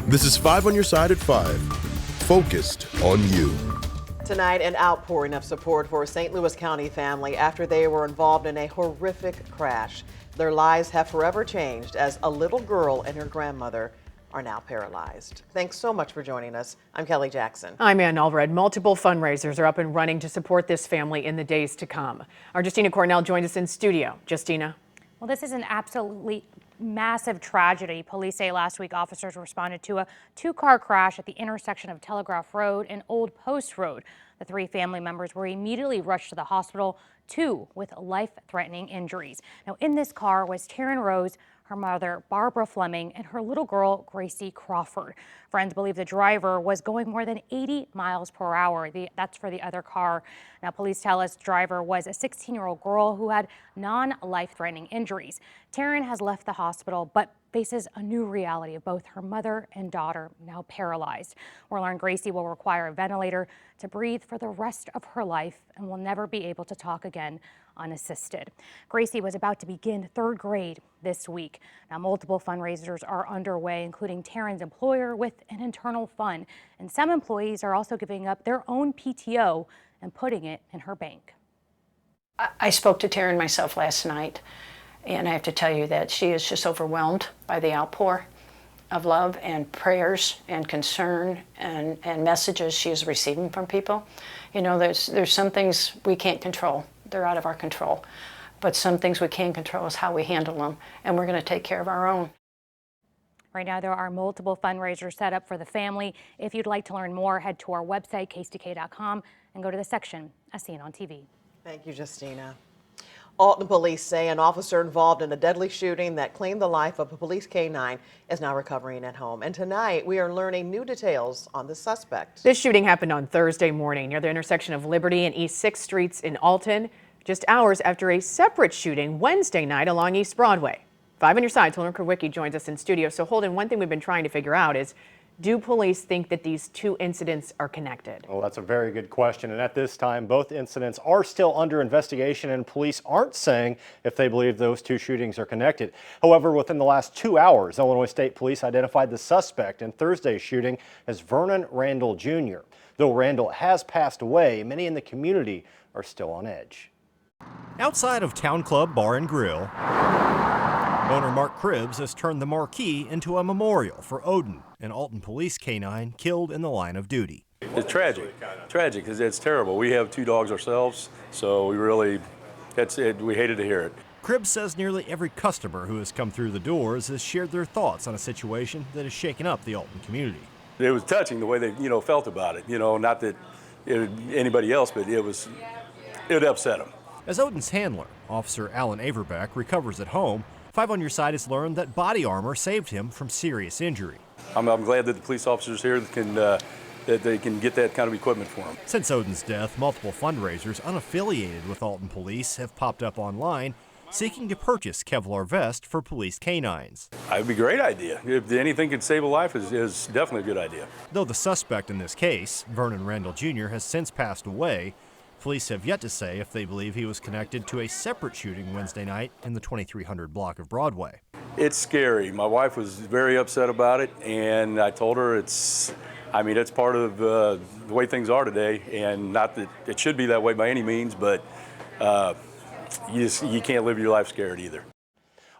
This is 5 on your side at 5. Focused on you. Tonight, an outpouring of support for a St. Louis County family after they were involved in a horrific crash. Their lives have forever changed as a little girl and her grandmother are now paralyzed. Thanks so much for joining us. I'm Kelly Jackson. I'm Ann Allred. Multiple fundraisers are up and running to support this family in the days to come. Our Justina Cornell joins us in studio. Justina. Well, this is an absolutely massive tragedy. Police say last week officers responded to a two-car crash at the intersection of Telegraph Road and Old Post Road. The three family members were immediately rushed to the hospital, two with life-threatening injuries. Now, in this car was Taryn Rose, her mother, Barbara Fleming, and her little girl, Gracie Crawford. Friends believe the driver was going more than 80 miles per hour. That's for the other car. Now, police tell us the driver was a 16-year-old girl who had non-life-threatening injuries. Taryn has left the hospital, but faces a new reality of both her mother and daughter now paralyzed. We're learning Gracie will require a ventilator to breathe for the rest of her life and will never be able to talk again unassisted. Gracie was about to begin third grade this week. Now, multiple fundraisers are underway, including Taryn's employer with an internal fund. And some employees are also giving up their own PTO and putting it in her bank. I spoke to Taryn myself last night, and I have to tell you that she is just overwhelmed by the outpour of love and prayers and concern and messages she is receiving from people. You know, there's some things we can't control. They're out of our control. But some things we can control is how we handle them, and we're going to take care of our own. Right now, there are multiple fundraisers set up for the family. If you'd like to learn more, head to our website, KSTK.com, and go to the section as seen on TV. Thank you, Justina. Alton police say an officer involved in a deadly shooting that claimed the life of a police K-9 is now recovering at home. And tonight, we are learning new details on the suspect. This shooting happened on Thursday morning near the intersection of Liberty and East 6th Streets in Alton, just hours after a separate shooting Wednesday night along East Broadway. 5 on your side, Holden Kowicki joins us in studio. So Holden, one thing we've been trying to figure out is, do police think that these two incidents are connected? Well, that's a very good question. And at this time, both incidents are still under investigation, and police aren't saying if they believe those two shootings are connected. However, within the last 2 hours, Illinois State Police identified the suspect in Thursday's shooting as Vernon Randall Jr. Though Randall has passed away, many in the community are still on edge. Outside of Town Club Bar and Grill, owner Mark Cribbs has turned the marquee into a memorial for Odin, an Alton police K-9 killed in the line of duty. It's tragic because it's terrible. We have 2 dogs ourselves, so we hated to hear it. Cribbs says nearly every customer who has come through the doors has shared their thoughts on a situation that has shaken up the Alton community. It was touching the way they, felt about it. Not that anybody else, but it upset them. As Odin's handler, Officer Alan Averbeck, recovers at home, 5 on your side has learned that body armor saved him from serious injury. I'm glad that the police officers here that they can get that kind of equipment for him. Since Odin's death, multiple fundraisers unaffiliated with Alton Police have popped up online seeking to purchase Kevlar vests for police K-9s. That would be a great idea. If anything could save a life, is definitely a good idea. Though the suspect in this case, Vernon Randall Jr., has since passed away, police have yet to say if they believe he was connected to a separate shooting Wednesday night in the 2300 block of Broadway. It's scary. My wife was very upset about it, and I told her it's part of the way things are today, and not that it should be that way by any means, but you can't live your life scared either.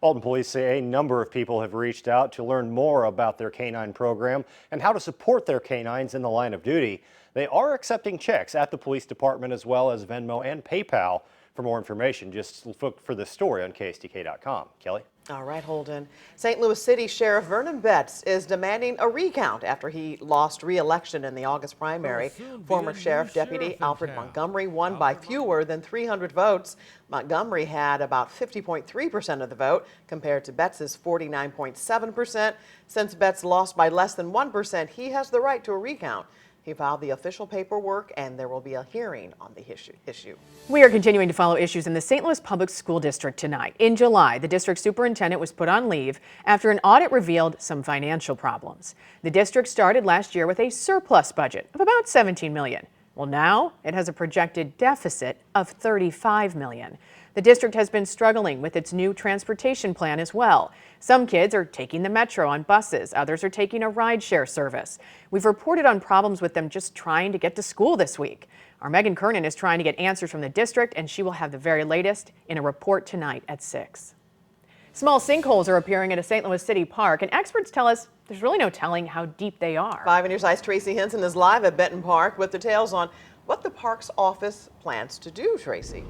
Alton police say a number of people have reached out to learn more about their K-9 program and how to support their K-9s in the line of duty. They are accepting checks at the police department as well as Venmo and PayPal. For more information, just look for this story on KSTK.com. Kelly? All right, Holden. St. Louis City Sheriff Vernon Betts is demanding a recount after he lost re-election in the August primary. Former Sheriff Deputy Alfred Montgomery won by fewer than 300 votes. Montgomery had about 50.3% of the vote compared to Betts's 49.7%. Since Betts lost by less than 1%, he has the right to a recount. He filed the official paperwork, and there will be a hearing on the issue. We are continuing to follow issues in the St. Louis Public School District tonight. In July, the district superintendent was put on leave after an audit revealed some financial problems. The district started last year with a surplus budget of about $17 million. Well, now it has a projected deficit of $35 million. The district has been struggling with its new transportation plan as well. Some kids are taking the metro on buses, others are taking a rideshare service. We've reported on problems with them just trying to get to school this week. Our Megan Kernan is trying to get answers from the district, and she will have the very latest in a report tonight at 6. Small sinkholes are appearing at a St. Louis City park, and experts tell us there's really no telling how deep they are. 5 News' Tracy Henson is live at Benton Park with details on what the park's office plans to do, Tracy.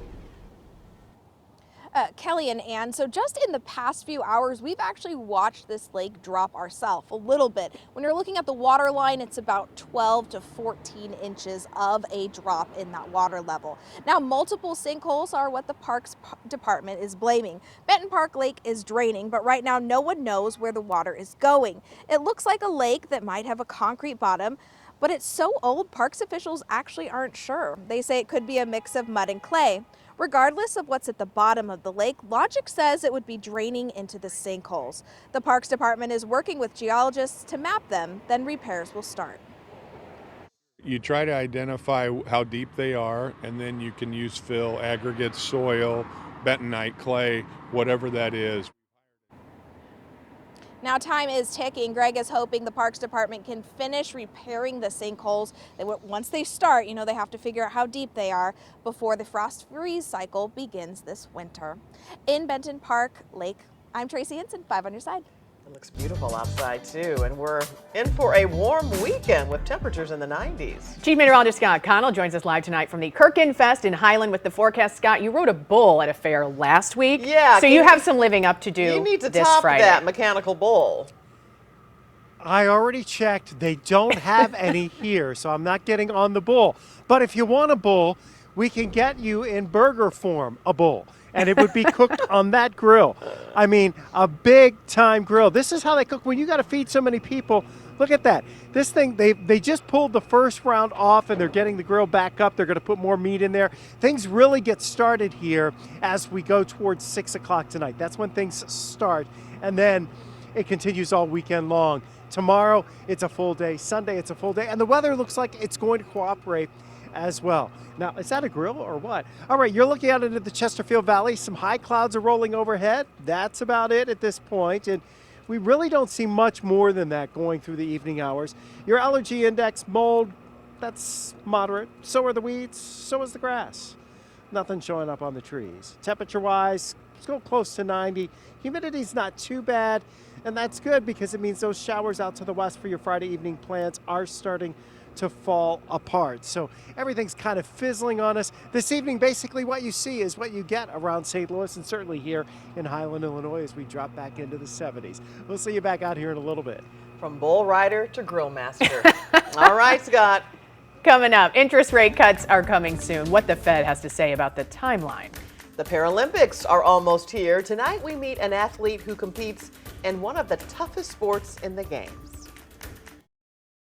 Kelly and Ann, so just in the past few hours, we've actually watched this lake drop ourselves a little bit. When you're looking at the water line, it's about 12 to 14 inches of a drop in that water level. Now, multiple sinkholes are what the Parks Department is blaming. Benton Park Lake is draining, but right now no one knows where the water is going. It looks like a lake that might have a concrete bottom, but it's so old, parks officials actually aren't sure. They say it could be a mix of mud and clay. Regardless of what's at the bottom of the lake, logic says it would be draining into the sinkholes. The Parks Department is working with geologists to map them, then repairs will start. You try to identify how deep they are, and then you can use fill, aggregate, soil, bentonite, clay, whatever that is. Now time is ticking. Greg is hoping the Parks Department can finish repairing the sinkholes. Once they start, they have to figure out how deep they are before the frost freeze cycle begins this winter. In Benton Park Lake, I'm Tracy Henson, 5 on your side. It looks beautiful outside too, and we're in for a warm weekend with temperatures in the 90s. Chief Meteorologist Scott Connell joins us live tonight from the Kirkin Fest in Highland with the forecast. Scott, you rode a bull at a fair last week. Yeah. So you have some living up to do You need to this top Friday. that mechanical bull. I already checked. They don't have any here, so I'm not getting on the bull. But if you want a bull, we can get you in burger form a bull. And it would be cooked on that grill. I mean, a big time grill. This is how they cook when you got to feed so many people. Look at that. This thing, they just pulled the first round off and they're getting the grill back up. They're going to put more meat in there. Things really get started here as we go towards 6 o'clock tonight. That's when things start. And then it continues all weekend long. Tomorrow, it's a full day. Sunday, it's a full day. And the weather looks like it's going to cooperate as well. Now, is that a grill or what? All right, you're looking out into the Chesterfield Valley. Some high clouds are rolling overhead. That's about it at this point. And we really don't see much more than that going through the evening hours. Your allergy index, mold, that's moderate. So are the weeds. So is the grass. Nothing showing up on the trees. Temperature-wise, it's going close to 90. Humidity's not too bad. And that's good because it means those showers out to the west for your Friday evening plans are starting to fall apart. So everything's kind of fizzling on us. This evening, basically what you see is what you get around St. Louis and certainly here in Highland, Illinois as we drop back into the 70s. We'll see you back out here in a little bit. From bull rider to grill master. All right, Scott. Coming up, interest rate cuts are coming soon. What the Fed has to say about the timeline. The Paralympics are almost here. Tonight we meet an athlete who competes in one of the toughest sports in the games.